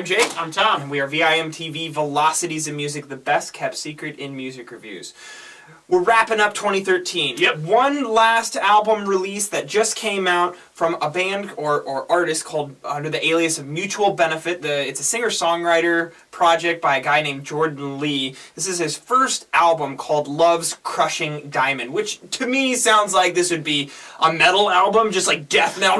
I'm Jake. I'm Tom. And we are VIMTV Velocities in Music, the best kept secret in music reviews. We're wrapping up 2013. Yep. One last album release that just came out from a band or artist called under the alias of Mutual Benefit. It's a singer-songwriter project by a guy named Jordan Lee. This is his first album called Love's Crushing Diamond, which to me sounds like this would be a metal album, just like death metal.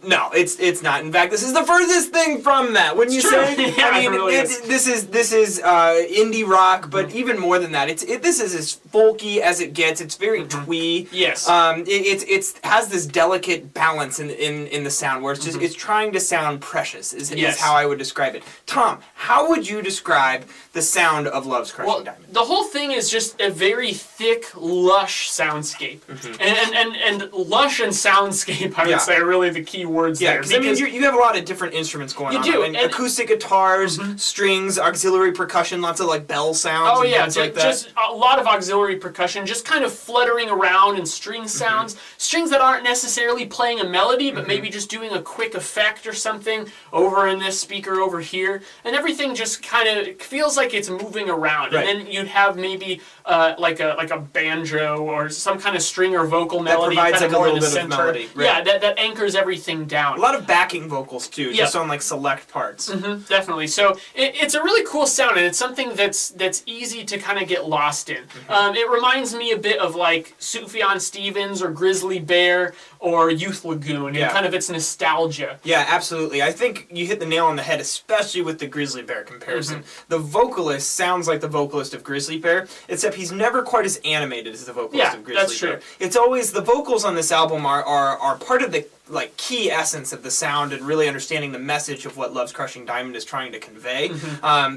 No, it's not. In fact, this is the furthest thing from that. Wouldn't you say? Yeah, I mean, it really this is indie rock, but even more than that, this is as folky as it gets. It's very twee. Yes. It has this delicate balance in the sound where it's just it's trying to sound precious. Is how I would describe it. Tom, how would you describe the sound of Love's Crushing Diamond? The whole thing is just a very thick, lush soundscape, and lush and soundscape, I would say, are really the key words there. Yeah, because you have a lot of different instruments going on. You do. And acoustic guitars, strings, auxiliary percussion, lots of like bell sounds. Oh yeah, things like that. Just a lot of auxiliary percussion, just kind of fluttering around and string sounds. Strings that aren't necessarily playing a melody, but maybe just doing a quick effect or something over in this speaker over here. And everything just kind of feels like it's moving around. Right. And then you'd have maybe like a banjo or some kind of string or vocal melody that provides kind like of a little in the bit center. of melody. Right. Yeah, that anchors everything down. A lot of backing vocals too, just on like select parts. Definitely. So it's a really cool sound, and it's something that's easy to kind of get lost in. It reminds me a bit of like Sufjan Stevens or Grizzly Bear or Youth Lagoon, and kind of its nostalgia. Yeah, absolutely. I think you hit the nail on the head, especially with the Grizzly Bear comparison. The vocalist sounds like the vocalist of Grizzly Bear, except he's never quite as animated as the vocalist of Grizzly Bear. That's true. It's always, the vocals on this album are part of the like key essence of the sound and really understanding the message of what Love's Crushing Diamond is trying to convey,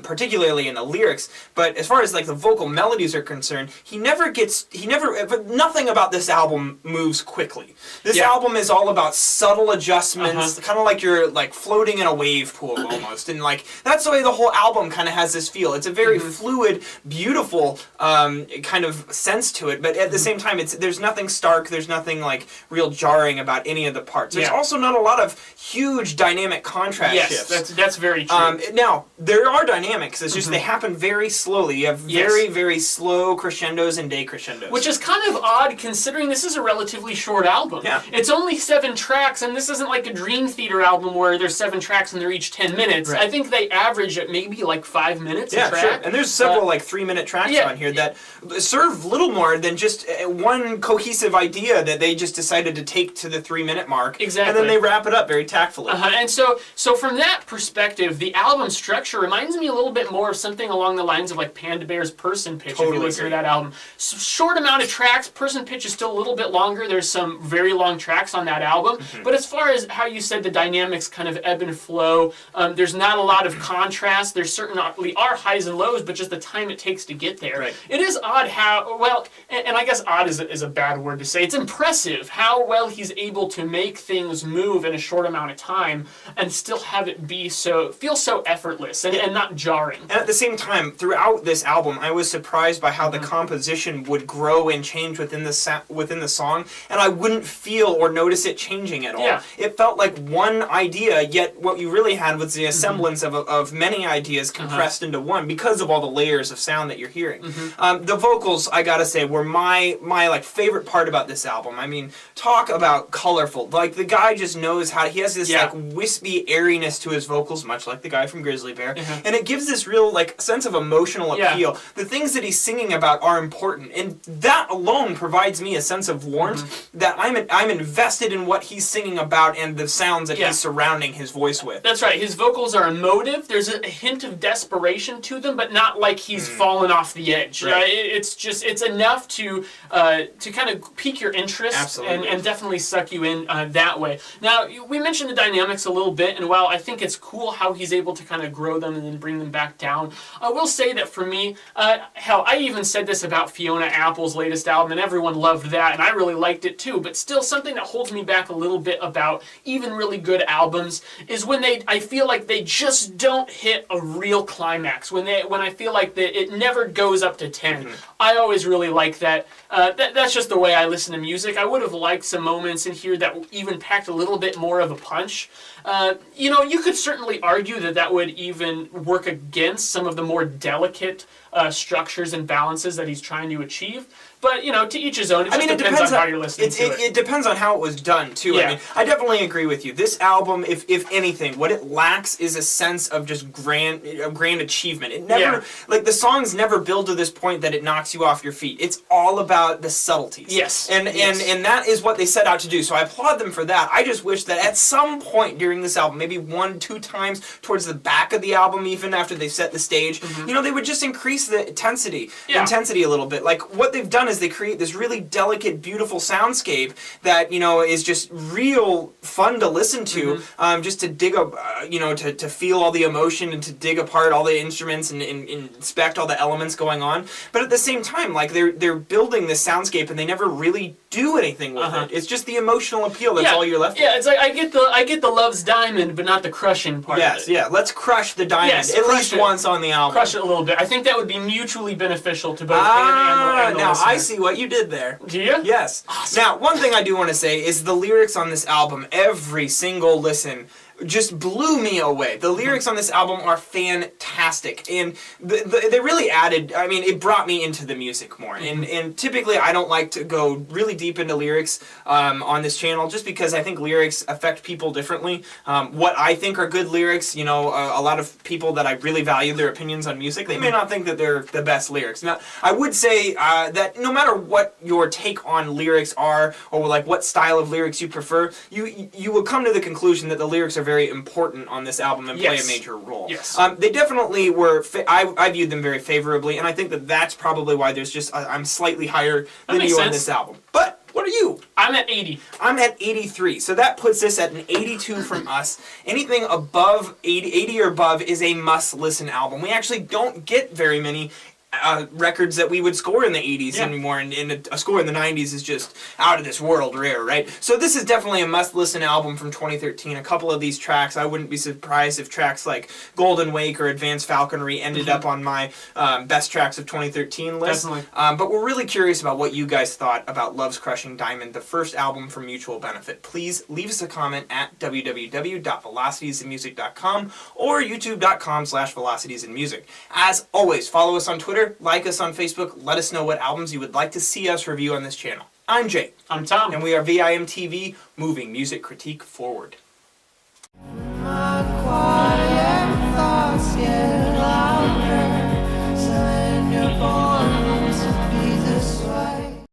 particularly in the lyrics. But as far as like the vocal melodies are concerned, but nothing about this album moves quickly. This album is all about subtle adjustments, kind of like you're like floating in a wave pool almost, and like that's the way the whole album kind of has this feel. It's a very fluid, beautiful kind of sense to it, but at the same time, there's nothing stark, there's nothing like real jarring about any of the parts. There's also not a lot of huge dynamic contrast shifts. Yes, that's very true. Now, there are dynamics, it's just they happen very slowly. You have very, very slow crescendos and decrescendos. Which is kind of odd considering this is a relatively short album. Yeah. It's only 7 tracks, and this isn't like a Dream Theater album where there's 7 tracks and they're each 10 minutes. Right. I think they average at maybe like 5 minutes a track. Sure. And there's several like 3-minute tracks on here that serve little more than just one cohesive idea that they just decided to take to the 3-minute mark. Exactly. And then they wrap it up very tactfully. And so from that perspective, the album structure reminds me a little bit more of something along the lines of like Panda Bear's Person Pitch, if you listen to that album. Short amount of tracks, Person Pitch is still a little bit longer. There's some very long tracks on that album. But as far as how you said the dynamics kind of ebb and flow, there's not a lot of contrast. There certainly are highs and lows, but just the time it takes to get there. Right. It is odd how, well, and I guess odd is a bad word to say. It's impressive how well he's able to make things move in a short amount of time and still have it feel so effortless and not jarring. And at the same time, throughout this album, I was surprised by how the composition would grow and change within the song, and I wouldn't feel or notice it changing at all. Yeah. It felt like one idea, yet what you really had was the assemblance of many ideas compressed into one because of all the layers of sound that you're hearing. The vocals, I gotta say, were my like favorite part about this album. I mean, talk about colorful. Like the guy just knows how he has this like wispy airiness to his vocals, much like the guy from Grizzly Bear, and it gives this real like sense of emotional appeal. The things that he's singing about are important, and that alone provides me a sense of warmth that I'm invested in what he's singing about and the sounds that he's surrounding his voice with. That's right. His vocals are emotive. There's a hint of desperation to them, but not like he's fallen off the edge. Right. It's enough to kind of pique your interest and definitely suck you in that way. Now, we mentioned the dynamics a little bit, and while I think it's cool how he's able to kind of grow them and then bring them back down, I will say that for me, hell, I even said this about Fiona Apple's latest album, and everyone loved that, and I really liked it too, but still something that holds me back a little bit about even really good albums is when I feel like they just don't hit a real climax, when I feel like it never goes up to 10. I always really like that. That's just the way I listen to music. I would have liked some moments in here that even packed a little bit more of a punch. You could certainly argue that would even work against some of the more delicate structures and balances that he's trying to achieve. But, to each his own. It just depends on how you're listening to it. It depends on how it was done, too. Yeah. I definitely agree with you. This album, if anything, what it lacks is a sense of just grand achievement. It never, the songs never build to this point that it knocks you off your feet. It's all about the subtleties. Yes. And that is what they set out to do. So I applaud them for that. I just wish that at some point during this album, maybe 1-2 times towards the back of the album, even after they set the stage, they would just increase the intensity a little bit. Like, what they've done is they create this really delicate, beautiful soundscape that is just real fun to listen to, just to dig up, to feel all the emotion and to dig apart all the instruments and inspect all the elements going on. But at the same time, like they're building this soundscape and they never really do anything with it. It's just the emotional appeal. That's all you're left with. Yeah, it's like I get the love's diamond, but not the crushing part. Yes, yeah. Let's crush the diamond at least once on the album. Crush it a little bit. I think that would be mutually beneficial to both fan and the now listener. I see what you did there. Do you? Yes. Awesome. Now, one thing I do want to say is the lyrics on this album, every single listen, just blew me away. The lyrics on this album are fantastic, and they really added, it brought me into the music more. And typically I don't like to go really deep into lyrics on this channel, just because I think lyrics affect people differently. What I think are good lyrics, a lot of people that I really value their opinions on music, they may not think that they're the best lyrics. Now, I would say that no matter what your take on lyrics are, or like what style of lyrics you prefer, you will come to the conclusion that the lyrics are very important on this album and play a major role. Yes. They definitely were, I viewed them very favorably, and I think that that's probably why there's just, I'm slightly higher than you on this album. But, what are you? I'm at 80. I'm at 83, so that puts this at an 82 from us. Anything above 80 or above is a must-listen album. We actually don't get very many records that we would score in the 80s anymore, and a score in the 90s is just out of this world rare, right? So this is definitely a must-listen album from 2013. A couple of these tracks, I wouldn't be surprised if tracks like Golden Wake or Advanced Falconry ended up on my best tracks of 2013 list. Definitely. But we're really curious about what you guys thought about Love's Crushing Diamond, the first album from Mutual Benefit. Please leave us a comment at www.velocitiesandmusic.com or youtube.com/velocitiesandmusic. As always, follow us on Twitter, like us on Facebook, let us know what albums you would like to see us review on this channel. I'm Jay. I'm Tom. And we are VIM TV, moving music critique forward.